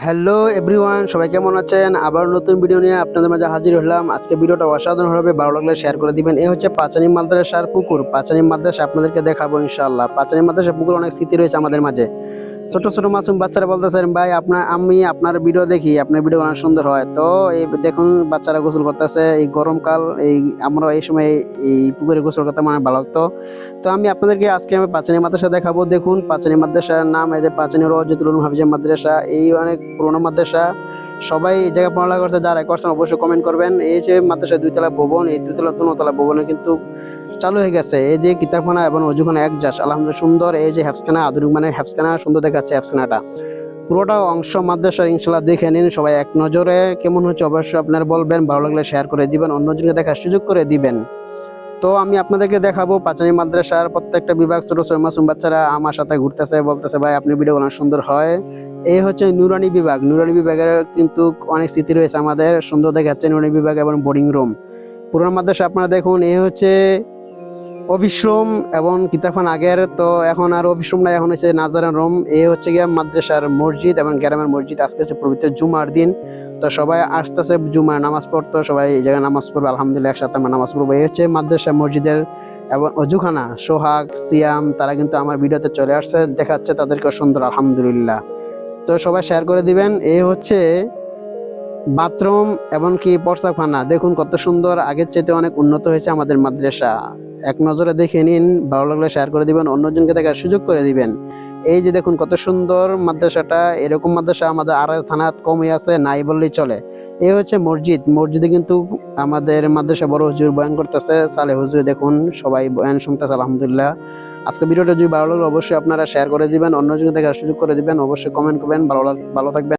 Hello everyone, সবাই কেমন আছেন? আবার নতুন ভিডিও নিয়ে আপনাদের মাঝে হাজির হলাম। আজকে ভিডিওটা অসাধারণ হবে, ভালো লাগলে শেয়ার করে দিবেন। এই হচ্ছে পাঁচানী মাদ্রাসার পুকুর। পাঁচানী মাদ্রাসা আপনাদেরকে দেখাবো ইনশাআল্লাহ। পাঁচানী মাদ্রাসার পুকুর অনেক স্মৃতি রয়েছে আমাদের মাঝে। ছোট ছোট মাসুম বাচ্চারা বলতেছেন, ভাই আমি আপনার ভিডিও দেখি, আপনার ভিডিও অনেক সুন্দর হয়। তো এই দেখুন বাচ্চারা গোসল করতেছে, এই গরমকাল, আমরা এই সময় এই পুকুরে গোসল করতে মানে ভালো লাগতো। তো আমি আপনাদেরকে আজকে পাঁচানী মাদ্রাসা দেখাবো। দেখুন পাঁচানী মাদ্রাসার নাম এই যে পাঁচানী রওজাতুল উলুম হাফিজিয়া মাদ্রাসা। এই অনেক পুরোনো মাদ্রাসা, সবাই এই জায়গায় পড়ালেখা করছে। যারা করছেন অবশ্যই কমেন্ট করবেন। এই যে মাদ্রাসার দুইতলা ভবন, এই দুইতলা তিনতলা ভবনে কিন্তু চালু হয়ে গেছে। এই যে কিতাবখানা এবং অজুখানা এক জাস, আলহামদুলিল্লাহ সুন্দর। এই যে হ্যাফসখানা, আধুনিক মানে হ্যাফসখানা, সুন্দর দেখাচ্ছে হ্যাফসখানাটা। পুরোটা অংশ মাদ্রাসার ইনশাল্লাহ দেখে নিন সবাই এক নজরে। কেমন হচ্ছে অবশ্যই আপনারা বলবেন, ভালো লাগলে শেয়ার করে দিবেন, অন্যজনকে দেখার সুযোগ করে দিবেন। তো আমি আপনাদেরকে দেখাবো পাঁচানী মাদ্রাসার প্রত্যেকটা বিভাগ। ছোট ছোট মাসুম বাচ্চারা আমার সাথে ঘুরতেছে, বলতেছে ভাই আপনি ভিডিও অনেক সুন্দর হয়। এই হচ্ছে নুরানি বিভাগ। নুরানি বিভাগের কিন্তু অনেক স্মৃতি রয়েছে আমাদের, সুন্দর দেখাচ্ছে নুরানি বিভাগ এবং বোর্ডিং রুম। পুরান মাদ্রাসা আপনারা দেখুন, এই হচ্ছে অফিস রুম এবং কিতাবখানা আগের, তো এখন আর অফিস রুম নাই, এখন হচ্ছে নাজারান রুম। এই হচ্ছে গিয়া মাদ্রাসার মসজিদ এবং গ্রামের মসজিদ। আজকে হচ্ছে পবিত্র জুমার দিন, তো সবাই আসতেছে জুমার নামাজ পড়তো, সবাই এই জায়গায় নামাজ পড়বে। আলহামদুলিল্লাহ একসাথে আমরা নামাজ পড়বো। এই হচ্ছে মাদ্রাসা মসজিদের এবং অজুখানা। সোহাগ, সিয়াম তারা কিন্তু আমার ভিডিওতে চলে আসছে, দেখাচ্ছে তাদেরকে সুন্দর, আলহামদুলিল্লাহ। তো সবাই শেয়ার করে দিবেন। এই হচ্ছে বাথরুম এমনকি পর্সাখানা, দেখুন কত সুন্দর, আগের চাইতে অনেক উন্নত হয়েছে আমাদের মাদ্রাসা। এক নজরে দেখে নিন, ভালো লাগলে শেয়ার করে দিবেন, অন্যজনকে দেখার সুযোগ করে দিবেন। এই যে দেখুন কত সুন্দর মাদ্রাসাটা। এরকম মাদ্রাসা আমাদের আর থানাত কমই আছে, নাই বললেই চলে। এই হচ্ছে মসজিদ। মসজিদে কিন্তু আমাদের মাদ্রাসা বড় হুজুর বয়ান করতেছে, সালে হুজুর। দেখুন সবাই বয়ান শুনতেছে, আলহামদুলিল্লাহ। আজকে ভিডিওটা যদি ভালো লাগলে অবশ্যই আপনারা শেয়ার করে দিবেন, অন্যজনকে দেখার সুযোগ করে দিবেন, অবশ্যই কমেন্ট করবেন। ভালো থাকবেন।